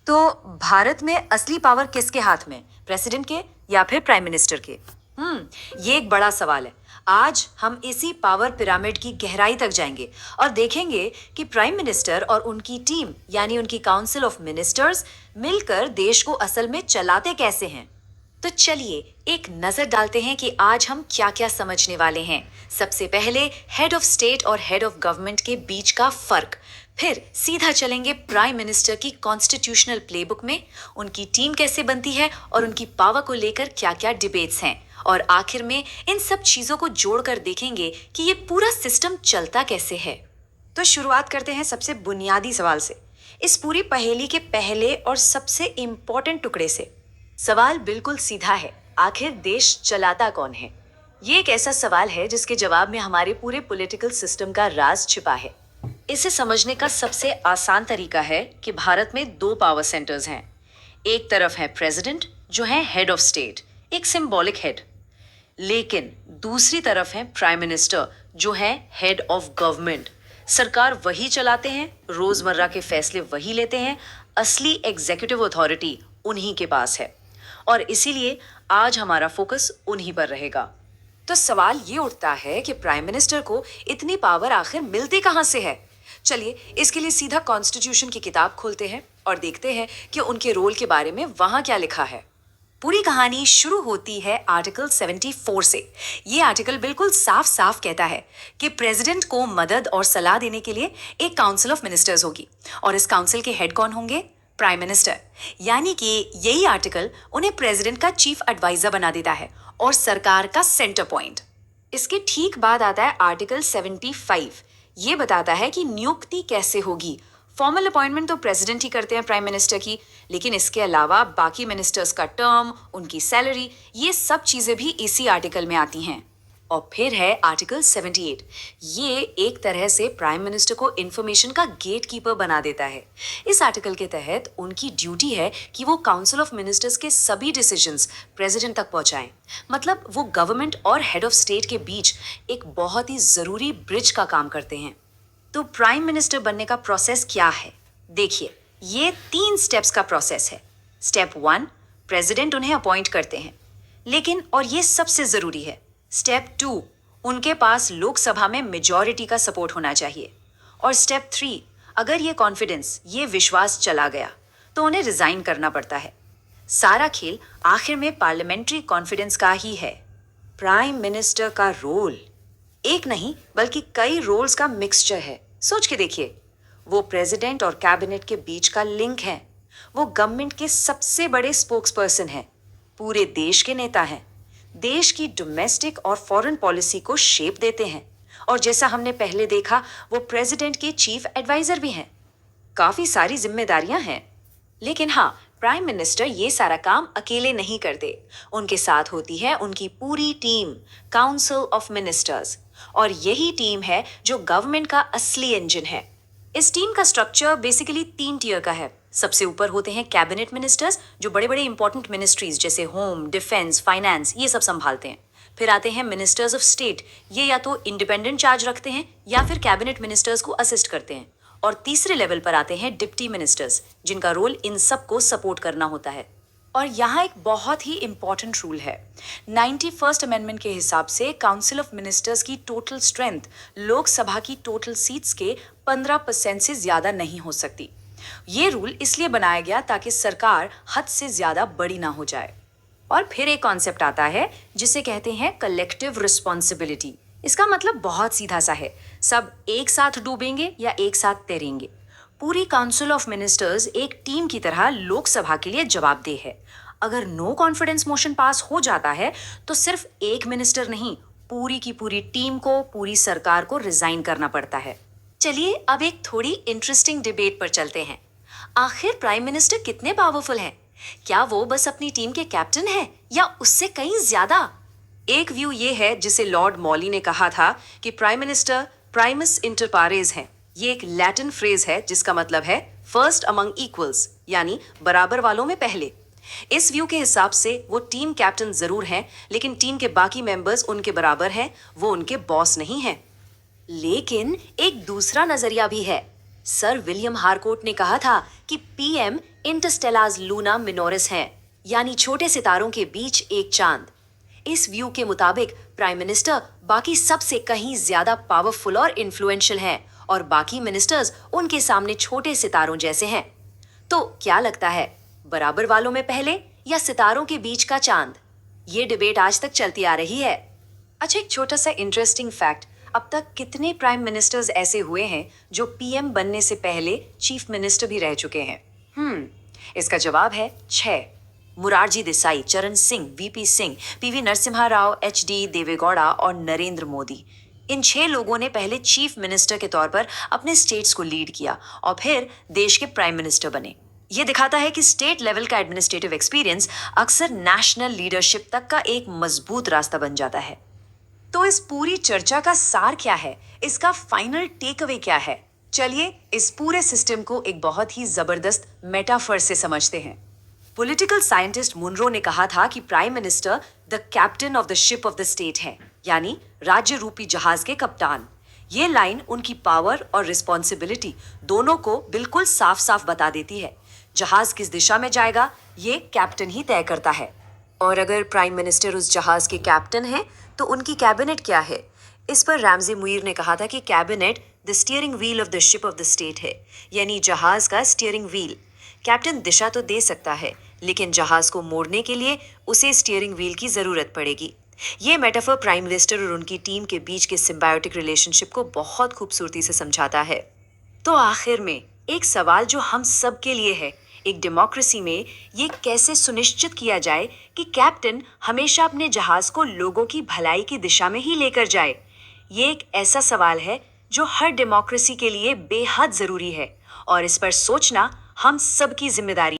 तो भारत में असली पावर किसके हाथ में, प्रेसिडेंट के या फिर प्राइम मिनिस्टर के? ये एक बड़ा सवाल है। आज हम इसी पावर पिरामिड की गहराई तक जाएंगे और देखेंगे कि प्राइम मिनिस्टर और उनकी टीम यानी उनकी काउंसिल ऑफ मिनिस्टर्स मिलकर देश को असल में चलाते कैसे हैं। तो चलिए एक नजर डालते हैं कि आज हम क्या क्या समझने वाले हैं। सबसे पहले हेड ऑफ स्टेट और हेड ऑफ गवर्नमेंट के बीच का फर्क, फिर सीधा चलेंगे प्राइम मिनिस्टर की कॉन्स्टिट्यूशनल प्लेबुक में, उनकी टीम कैसे बनती है और उनकी पावर को लेकर क्या क्या डिबेट्स हैं, और आखिर में इन सब चीजों को जोड़कर देखेंगे कि ये पूरा सिस्टम चलता कैसे है। तो शुरुआत करते हैं सबसे बुनियादी सवाल से, इस पूरी पहेली के पहले और सबसे इंपॉर्टेंट टुकड़े से। सवाल बिल्कुल सीधा है, आखिर देश चलाता कौन है? ये एक ऐसा सवाल है जिसके जवाब में हमारे पूरे पॉलिटिकल सिस्टम का राज छिपा है। इसे समझने का सबसे आसान तरीका है कि भारत में दो पावर सेंटर्स हैं। एक तरफ है प्रेसिडेंट जो है हेड ऑफ स्टेट, एक सिंबॉलिक हेड, लेकिन दूसरी तरफ है प्राइम मिनिस्टर जो है हेड ऑफ गवर्नमेंट। सरकार वही चलाते हैं, रोजमर्रा के फैसले वही लेते हैं, असली एग्जीक्यूटिव अथॉरिटी उन्हीं के पास है, और इसीलिए आज हमारा फोकस उन्हीं पर रहेगा। तो सवाल ये उठता है कि प्राइम मिनिस्टर को इतनी पावर आखिर मिलती कहां से है? चलिए इसके लिए सीधा कॉन्स्टिट्यूशन की किताब खोलते हैं और देखते हैं कि उनके रोल के बारे में वहां क्या लिखा है। पूरी कहानी शुरू होती है आर्टिकल 74 से। ये आर्टिकल बिल्कुल साफ साफ कहता है कि प्रेसिडेंट को मदद और सलाह देने के लिए एक काउंसिल ऑफ मिनिस्टर्स होगी, और इस काउंसिल के हेड कौन होंगे? Prime minister. यानी कि यही आर्टिकल उन्हें प्रेसिडेंट का चीफ एडवाइजर बना देता है और सरकार का सेंटर पॉइंट। इसके ठीक बाद आता है आर्टिकल 75। ये बताता है कि नियुक्ति कैसे होगी। फॉर्मल अपॉइंटमेंट तो प्रेसिडेंट ही करते हैं प्राइम मिनिस्टर की, लेकिन इसके अलावा बाकी मिनिस्टर्स का टर्म, उनकी सैलरी, ये सब चीजें भी इसी आर्टिकल में आती हैं। और फिर है आर्टिकल 78। ये एक तरह से प्राइम मिनिस्टर को इंफॉर्मेशन का गेट कीपर बना देता है। इस आर्टिकल के तहत उनकी ड्यूटी है कि वो काउंसिल ऑफ मिनिस्टर्स के सभी डिसीजंस प्रेसिडेंट तक पहुंचाएं। मतलब वो गवर्नमेंट और हेड ऑफ स्टेट के बीच एक बहुत ही जरूरी ब्रिज का काम करते हैं। तो प्राइम मिनिस्टर बनने का प्रोसेस क्या है? देखिए, ये 3 स्टेप्स का प्रोसेस है। स्टेप 1, प्रेसिडेंट उन्हें अपॉइंट करते हैं, लेकिन और ये सबसे जरूरी है, स्टेप 2, उनके पास लोकसभा में मेजॉरिटी का सपोर्ट होना चाहिए। और स्टेप 3, अगर ये कॉन्फिडेंस, ये विश्वास चला गया तो उन्हें रिजाइन करना पड़ता है। सारा खेल आखिर में पार्लियामेंट्री कॉन्फिडेंस का ही है। प्राइम मिनिस्टर का रोल एक नहीं बल्कि कई रोल्स का मिक्सचर है। सोच के देखिए, वो प्रेसिडेंट और कैबिनेट के बीच का लिंक है, वो गवर्नमेंट के सबसे बड़े स्पोक्स पर्सन है, पूरे देश के नेता हैं, देश की डोमेस्टिक और फॉरेन पॉलिसी को शेप देते हैं, और जैसा हमने पहले देखा वो प्रेसिडेंट के चीफ एडवाइजर भी हैं। काफी सारी जिम्मेदारियां हैं। लेकिन हाँ, प्राइम मिनिस्टर ये सारा काम अकेले नहीं करते। उनके साथ होती है उनकी पूरी टीम, काउंसिल ऑफ मिनिस्टर्स, और यही टीम है जो गवर्नमेंट का असली इंजन है। इस टीम का स्ट्रक्चर बेसिकली 3 टियर का है। सबसे ऊपर होते हैं कैबिनेट मिनिस्टर्स जो बड़े बड़े इंपॉर्टेंट मिनिस्ट्रीज जैसे होम, डिफेंस, फाइनेंस ये सब संभालते हैं। फिर आते हैं मिनिस्टर्स ऑफ स्टेट, ये या तो इंडिपेंडेंट चार्ज रखते हैं या फिर कैबिनेट मिनिस्टर्स को असिस्ट करते हैं। और तीसरे लेवल पर आते हैं डिप्टी मिनिस्टर्स, जिनका रोल इन सब को सपोर्ट करना होता है। और यहाँ एक बहुत ही इंपॉर्टेंट रूल है। 91st अमेंडमेंट के हिसाब से काउंसिल ऑफ मिनिस्टर्स की टोटल स्ट्रेंथ लोकसभा की टोटल सीट्स के 15% से ज्यादा नहीं हो सकती। ये रूल इसलिए बनाया गया ताकि सरकार हद से ज्यादा बड़ी ना हो जाए। और फिर एक कॉन्सेप्ट आता है जिसे कहते हैं कलेक्टिव रिस्पॉन्सिबिलिटी। इसका मतलब बहुत सीधा सा है, सब एक साथ डूबेंगे या एक साथ तैरेंगे। पूरी काउंसिल ऑफ मिनिस्टर्स एक टीम की तरह लोकसभा के लिए जवाबदेह है। अगर नो कॉन्फिडेंस मोशन पास हो जाता है तो सिर्फ एक मिनिस्टर नहीं, पूरी की पूरी टीम को, पूरी सरकार को रिजाइन करना पड़ता है। चलिए अब एक थोड़ी इंटरेस्टिंग डिबेट पर चलते हैं। आखिर प्राइम मिनिस्टर कितने पावरफुल हैं? क्या वो बस अपनी टीम के कैप्टन हैं या उससे कहीं ज्यादा? एक व्यू ये है जिसे लॉर्ड मॉली ने कहा था कि प्राइम मिनिस्टर प्राइमस इंटर पारेस है। ये एक लैटिन फ्रेज है जिसका मतलब है फर्स्ट अमंग इक्वल्स, यानी बराबर वालों में पहले। इस व्यू के हिसाब से वो टीम कैप्टन जरूर हैं, लेकिन टीम के बाकी मेंबर्स उनके बराबर हैं, वो उनके बॉस नहीं हैं। लेकिन एक दूसरा नजरिया भी है। सर विलियम हारकोर्ट ने कहा था कि पीएम इंटरस्टेलार्स लूना मिनोरिस हैं, यानी छोटे सितारों के बीच एक चांद। इस व्यू के मुताबिक प्राइम मिनिस्टर बाकी सबसे कहीं ज्यादा पावरफुल और इन्फ्लुएंशियल हैं और बाकी मिनिस्टर्स उनके सामने छोटे सितारों जैसे हैं। तो क्या लगता है, बराबर वालों में पहले या सितारों के बीच का चांद? ये डिबेट आज तक चलती आ रही है। अच्छा, एक छोटा सा इंटरेस्टिंग फैक्ट, अब तक कितने प्राइम मिनिस्टर्स ऐसे हुए हैं जो पीएम बनने से पहले चीफ मिनिस्टर भी रह चुके हैं? इसका जवाब है 6। Morarji Desai, Charan Singh, VP Singh, PV Narasimha Rao, HD Deve Gowda और नरेंद्र मोदी। इन 6 लोगों ने पहले चीफ मिनिस्टर के तौर पर अपने स्टेट्स को लीड किया और फिर देश के प्राइम मिनिस्टर बने। ये दिखाता है कि स्टेट लेवल का एडमिनिस्ट्रेटिव एक्सपीरियंस अक्सर नेशनल लीडरशिप तक का एक मजबूत रास्ता बन जाता है। तो इस पूरी चर्चा का सार क्या है, इसका फाइनल टेक अवे क्या है? चलिए इस पूरे सिस्टम को एक बहुत ही जबरदस्त मेटाफर से समझते हैं। पॉलिटिकल साइंटिस्ट मुनरो ने कहा था कि prime minister the captain of the ship of the state है, यानी राज्य रूपी जहाज के कप्तान। ये लाइन उनकी पावर और रिस्पॉन्सिबिलिटी दोनों को बिल्कुल साफ साफ बता देती है। जहाज किस दिशा में जाएगा ये कैप्टन ही तय करता है। और अगर प्राइम मिनिस्टर उस जहाज के कैप्टन हैं तो उनकी कैबिनेट क्या है? इस पर रैमजी मुईर ने कहा था कि cabinet the steering wheel of the ship of the state है, यानी जहाज का स्टीयरिंग व्हील। कैप्टन दिशा तो दे सकता है, लेकिन जहाज को मोड़ने के लिए उसे स्टीयरिंग व्हील की जरूरत पड़ेगी। ये मेटाफर प्राइम मिनिस्टर और उनकी टीम के बीच के सिम्बायोटिक रिलेशनशिप को बहुत खूबसूरती से समझाता है। तो आखिर में एक सवाल जो हम सब के लिए है, एक डेमोक्रेसी में ये कैसे सुनिश्चित किया जाए कि कैप्टन हमेशा अपने जहाज को लोगों की भलाई की दिशा में ही लेकर जाए? ये एक ऐसा सवाल है जो हर डेमोक्रेसी के लिए बेहद जरूरी है और इस पर सोचना हम सबकी जिम्मेदारी